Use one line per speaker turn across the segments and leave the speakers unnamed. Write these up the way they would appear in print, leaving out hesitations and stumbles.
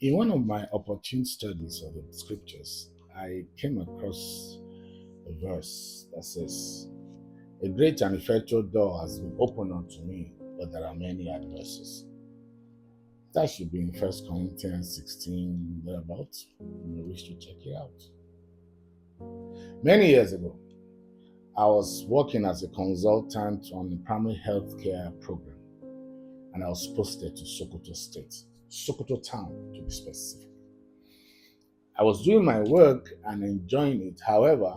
In one of my opportune studies of the scriptures, I came across a verse that says, "A great and effectual door has been opened unto me, but there are many adversaries." That should be in First Corinthians 16, thereabouts. You may wish to check it out. Many years ago, I was working as a consultant on a primary health care program, and I was posted to Sokoto State, Sokoto Town to be specific. I was doing my work and enjoying it. However,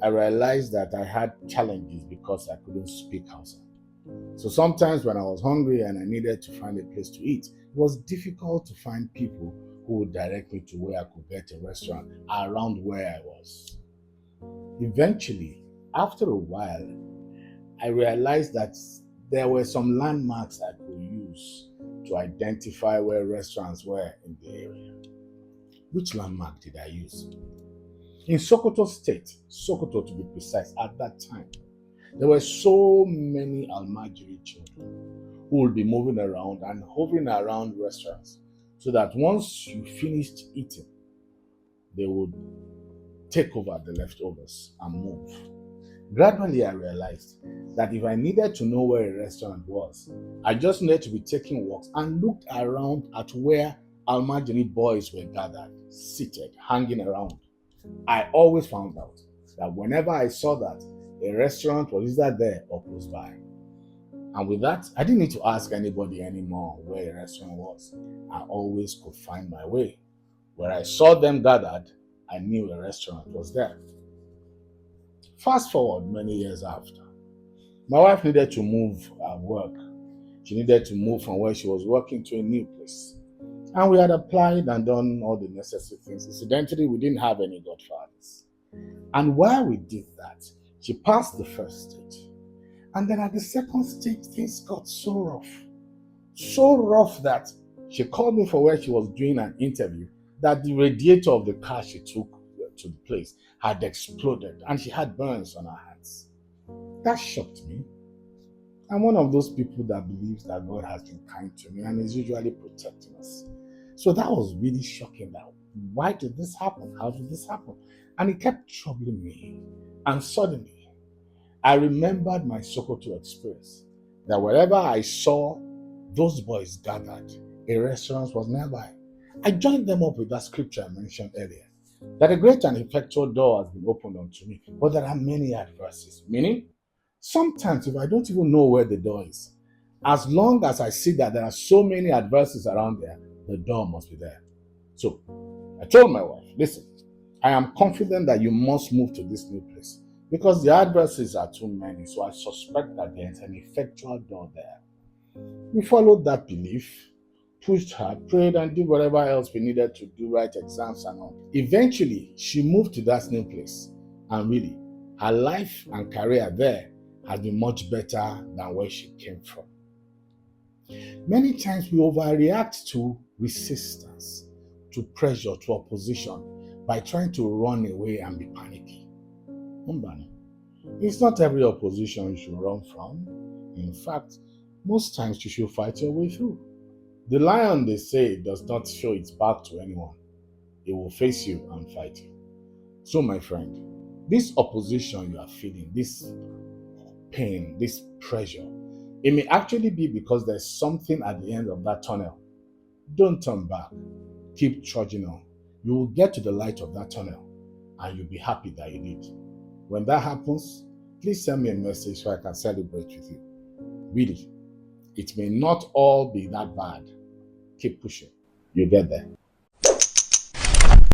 I realized that I had challenges because I couldn't speak Hausa. So sometimes when I was hungry and I needed to find a place to eat, it was difficult to find people who would direct me to where I could get a restaurant around where I was. Eventually, after a while, I realized that there were some landmarks I could use to identify where restaurants were in the area. Which landmark did I use? In Sokoto State, Sokoto to be precise, at that time, there were so many Almajiri children who would be moving around and hovering around restaurants so that once you finished eating, they would take over the leftovers and move. Gradually, I realized that if I needed to know where a restaurant was, I just needed to be taking walks and looked around at where Almajiri boys were gathered, seated, hanging around. I always found out that whenever I saw that, a restaurant was either there or close by. And with that, I didn't need to ask anybody anymore where a restaurant was. I always could find my way. Where I saw them gathered, I knew a restaurant was there. Fast forward many years after, my wife needed to move her work. She needed to move from where she was working to a new place. And we had applied and done all the necessary things. Incidentally, we didn't have any godfathers. And while we did that, she passed the first stage. And then at the second stage, things got so rough. So rough that she called me for where she was doing an interview that the radiator of the car she took to the place had exploded and she had burns on her hands. That shocked me. I'm one of those people that believes that God has been kind to me and is usually protecting us. So that was really shocking. That why did this happen? How did this happen? And it kept troubling me. And suddenly, I remembered my Sokoto experience. That wherever I saw those boys gathered, a restaurant was nearby. I joined them up with that scripture I mentioned earlier. That a great and effectual door has been opened unto me, but there are many adversaries. Meaning, sometimes if I don't even know where the door is, as long as I see that there are so many adversaries around there, the door must be there. So I told my wife, listen, I am confident that you must move to this new place because the adversaries are too many. So I suspect that there is an effectual door there. We followed that belief, pushed her, prayed, and did whatever else we needed to do, write exams and all. Eventually, she moved to that new place. And really, her life and career there has been much better than where she came from. Many times we overreact to resistance, to pressure, to opposition by trying to run away and be panicky. Umbani. It's not every opposition you should run from. In fact, most times you should fight your way through. The lion, they say, does not show its back to anyone. It will face you and fight you. So, my friend, this opposition you are feeling, this pain, this pressure, it may actually be because there's something at the end of that tunnel. Don't turn back. Keep trudging on. You will get to the light of that tunnel and you'll be happy that you did. When that happens, please send me a message so I can celebrate with you. Really, it may not all be that bad. Keep pushing. You get there.